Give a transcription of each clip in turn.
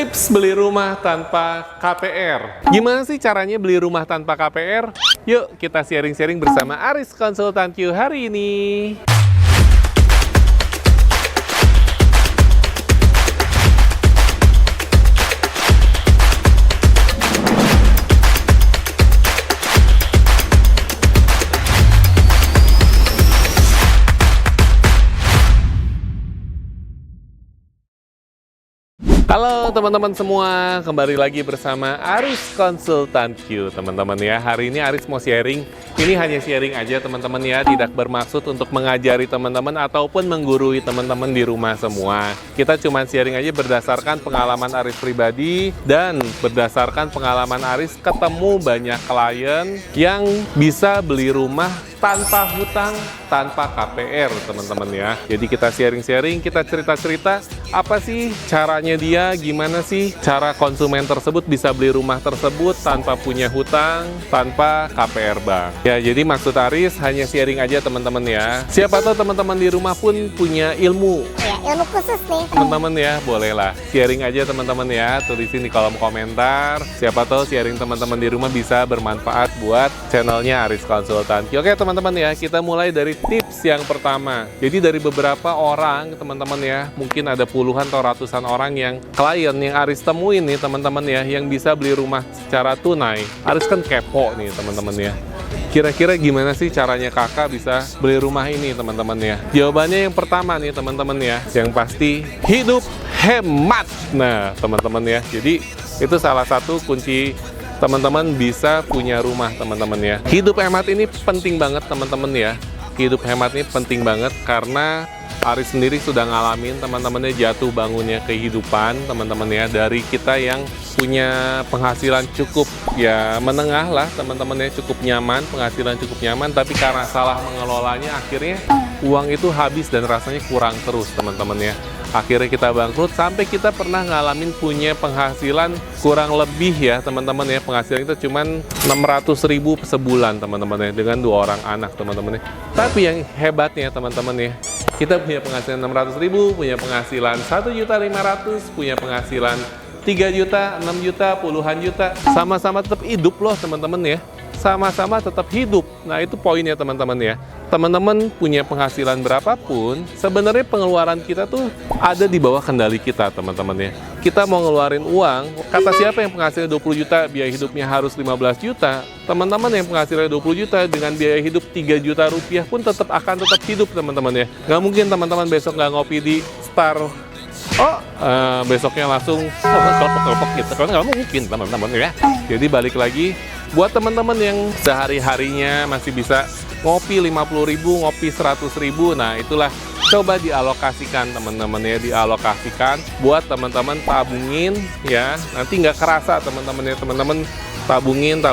Tips beli rumah tanpa KPR. Gimana sih caranya beli rumah tanpa KPR? Yuk kita sharing-sharing bersama Aris Konsultan Q hari ini. Halo teman-teman semua, kembali lagi bersama Aris Konsultan Q teman-teman ya. Hari ini Aris mau sharing, ini hanya sharing aja teman-teman ya, tidak bermaksud untuk mengajari teman-teman ataupun menggurui teman-teman di rumah semua. Kita cuma sharing aja berdasarkan pengalaman Aris pribadi dan berdasarkan pengalaman Aris ketemu banyak klien yang bisa beli rumah tanpa hutang, tanpa KPR teman-teman ya. Jadi kita sharing-sharing, kita cerita-cerita apa sih caranya dia, gimana sih cara konsumen tersebut bisa beli rumah tersebut tanpa punya hutang, tanpa KPR bank. Ya, jadi maksud Aris hanya sharing aja teman-teman ya. Siapa tahu teman-teman di rumah pun punya ilmu. Ya, ilmu khusus nih. Teman-teman ya, bolehlah sharing aja teman-teman ya. Tulisin di kolom komentar. Siapa tahu sharing teman-teman di rumah bisa bermanfaat buat channelnya Aris Konsultan. Oke teman-teman ya, kita mulai dari tips yang pertama. Jadi dari beberapa orang teman-teman ya, mungkin ada puluhan atau ratusan orang yang klien yang Aris temuin nih teman-teman ya, yang bisa beli rumah secara tunai. Aris kan kepo nih teman-teman ya. Kira-kira gimana sih caranya kakak bisa beli rumah ini teman-teman ya? Jawabannya yang pertama nih teman-teman ya, yang pasti hidup hemat. Nah teman-teman ya, jadi itu salah satu kunci teman-teman bisa punya rumah teman-teman ya. Hidup hemat ini penting banget teman-teman ya. Hidup hemat ini penting banget karena Aris sendiri sudah ngalamin teman-temannya jatuh bangunnya kehidupan teman-teman ya, dari kita yang punya penghasilan cukup ya menengah lah teman-teman ya, cukup nyaman, penghasilan cukup nyaman, tapi karena salah mengelolanya akhirnya uang itu habis dan rasanya kurang terus teman-teman ya. Akhirnya kita bangkrut sampai kita pernah ngalamin punya penghasilan kurang lebih ya teman-teman ya, penghasilan kita cuman 600.000 sebulan teman-teman ya, dengan 2 orang anak teman-teman ya. Tapi yang hebatnya teman-teman ya, kita punya penghasilan 600.000, punya penghasilan 1.500.000, punya penghasilan 3 juta, 6 juta, puluhan juta, sama-sama tetap hidup loh teman-teman ya. Sama-sama tetap hidup. Nah itu poinnya teman-teman ya. Teman-teman punya penghasilan berapapun, sebenarnya pengeluaran kita tuh ada di bawah kendali kita teman-teman ya. Kita mau ngeluarin uang, kata siapa yang penghasilan 20 juta, biaya hidupnya harus 15 juta. Teman-teman yang penghasilan 20 juta dengan biaya hidup 3 juta rupiah pun tetap hidup teman-teman ya. Nggak mungkin teman-teman besok nggak ngopi di Star, besoknya langsung kelepek gitu, karena nggak mungkin teman-teman ya. Jadi balik lagi, buat teman-teman yang sehari-harinya masih bisa ngopi 50.000, ngopi 100.000, nah itulah coba dialokasikan teman-teman ya, dialokasikan buat teman-teman tabungin ya, nanti nggak kerasa teman-teman ya, teman-teman tabungin,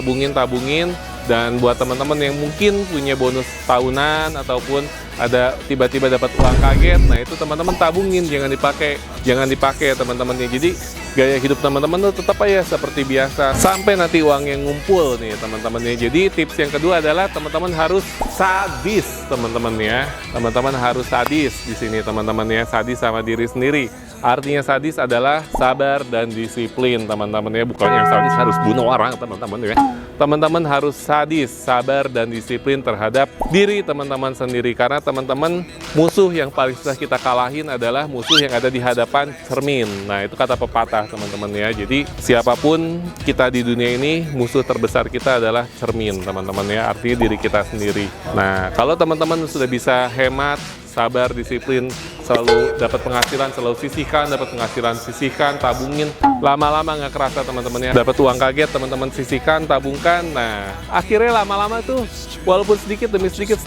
dan buat teman-teman yang mungkin punya bonus tahunan ataupun ada tiba-tiba dapat uang kaget, nah itu teman-teman tabungin, jangan dipakai teman-teman ya. Jadi gaya hidup teman-teman tuh tetap aja seperti biasa sampai nanti uang yang ngumpul nih teman-teman ya. Jadi tips yang kedua adalah teman-teman harus sadis teman-teman ya. Teman-teman harus sadis di sini teman-teman ya, sadis sama diri sendiri. Artinya sadis adalah sabar dan disiplin teman-teman ya, bukan yang sadis harus bunuh orang teman-teman ya. Teman-teman harus sadis, sabar dan disiplin terhadap diri teman-teman sendiri, karena teman-teman musuh yang paling susah kita kalahin adalah musuh yang ada di hadapan cermin. Nah itu kata pepatah teman-teman ya. Jadi siapapun kita di dunia ini, musuh terbesar kita adalah cermin teman-teman ya, artinya diri kita sendiri. Nah kalau teman-teman sudah bisa hemat, sabar, disiplin, selalu dapat penghasilan, selalu sisihkan, dapat penghasilan, sisihkan, tabungin, lama-lama nggak kerasa teman-teman ya, dapat uang kaget teman-teman sisihkan, tabungkan, nah akhirnya lama-lama tuh walaupun sedikit demi sedikit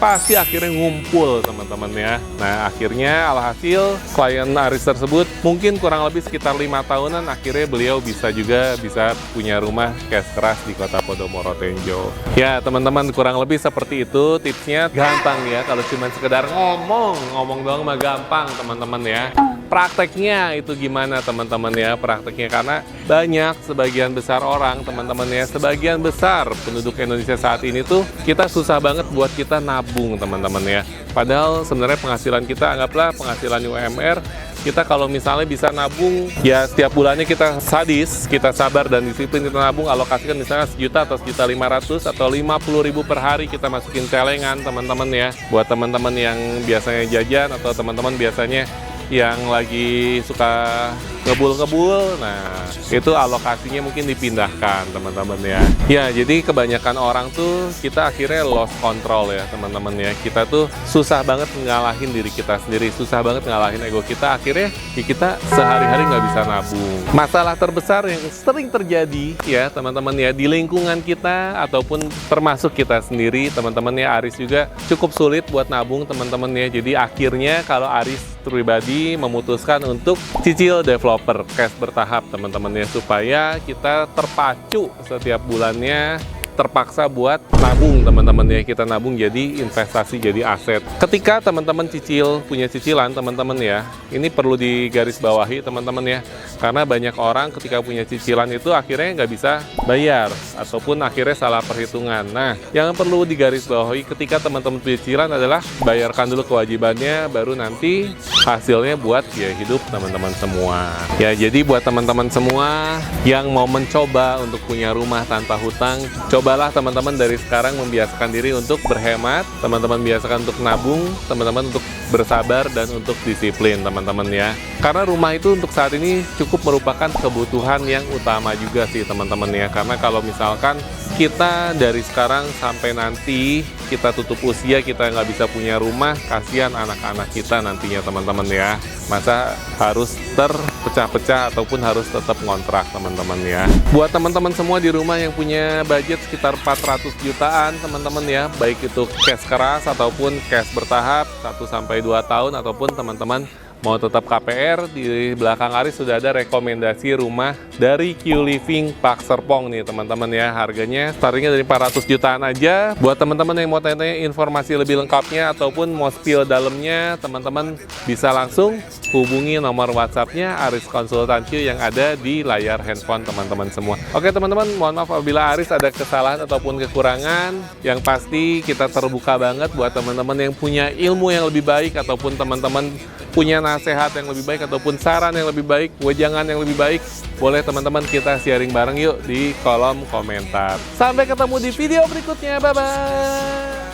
pasti akhirnya ngumpul teman-teman ya. Nah akhirnya alhasil klien Aris tersebut mungkin kurang lebih sekitar 5 tahunan akhirnya beliau bisa punya rumah cash keras di kota Podomoro Tenjo ya teman-teman. Kurang lebih seperti itu tipsnya, gampang ya, kalau cuma sekedar ngomong doang mah gampang teman-teman ya. Prakteknya itu gimana teman-teman ya, prakteknya, karena sebagian besar orang teman-teman ya, sebagian besar penduduk Indonesia saat ini tuh kita susah banget buat kita nabung teman-teman ya. Padahal sebenarnya penghasilan kita, anggaplah penghasilan UMR kita kalau misalnya bisa nabung, ya setiap bulannya kita sadis, kita sabar dan disiplin kita nabung, alokasikan misalnya 1 juta atau 1.500.000 atau 50.000 per hari kita masukin celengan teman-teman ya. Buat teman-teman yang biasanya jajan atau teman-teman biasanya yang lagi suka ngebul-ngebul, nah itu alokasinya mungkin dipindahkan teman-teman ya. Ya, jadi kebanyakan orang tuh kita akhirnya lost control ya teman-teman ya. Kita tuh susah banget ngalahin diri kita sendiri, susah banget ngalahin ego kita. Akhirnya ya kita sehari-hari nggak bisa nabung. Masalah terbesar yang sering terjadi ya teman-teman ya di lingkungan kita ataupun termasuk kita sendiri teman-teman ya. Aris juga cukup sulit buat nabung teman-teman ya. Jadi akhirnya kalau Aris pribadi memutuskan untuk cicil developer cash bertahap teman-teman ya, supaya kita terpacu setiap bulannya terpaksa buat nabung teman-teman ya. Kita nabung jadi investasi, jadi aset. Ketika teman-teman punya cicilan teman-teman ya, ini perlu digarisbawahi teman-teman ya, karena banyak orang ketika punya cicilan itu akhirnya nggak bisa bayar ataupun akhirnya salah perhitungan. Nah, yang perlu digarisbawahi ketika teman-teman punya cicilan adalah bayarkan dulu kewajibannya, baru nanti hasilnya buat ya hidup teman-teman semua ya. Jadi buat teman-teman semua yang mau mencoba untuk punya rumah tanpa hutang, cobalah teman-teman dari sekarang membiasakan diri untuk berhemat, teman-teman biasakan untuk nabung, teman-teman untuk bersabar dan untuk disiplin teman-teman ya. Karena rumah itu untuk saat ini cukup merupakan kebutuhan yang utama juga sih teman-teman ya. Karena kalau misalkan kita dari sekarang sampai nanti kita tutup usia kita nggak bisa punya rumah, kasihan anak-anak kita nantinya teman-teman ya. Masa harus terpecah-pecah ataupun harus tetap ngontrak teman-teman ya. Buat teman-teman semua di rumah yang punya budget sekitar 400 jutaan teman-teman ya, baik itu cash keras ataupun cash bertahap 1-2 tahun ataupun teman-teman mau tetap KPR, di belakang Aris sudah ada rekomendasi rumah dari Q Living Park Serpong nih teman-teman ya. Harganya startingnya dari 400 jutaan aja. Buat teman-teman yang mau tanya-tanya informasi lebih lengkapnya ataupun mau spill dalamnya, teman-teman bisa langsung hubungi nomor WhatsApp-nya Aris Konsultan Q yang ada di layar handphone teman-teman semua. Oke teman-teman, mohon maaf apabila Aris ada kesalahan ataupun kekurangan. Yang pasti kita terbuka banget buat teman-teman yang punya ilmu yang lebih baik ataupun teman-teman punya nasihat yang lebih baik ataupun saran yang lebih baik, wejangan yang lebih baik, boleh teman-teman kita sharing bareng yuk di kolom komentar. Sampai ketemu di video berikutnya, bye-bye!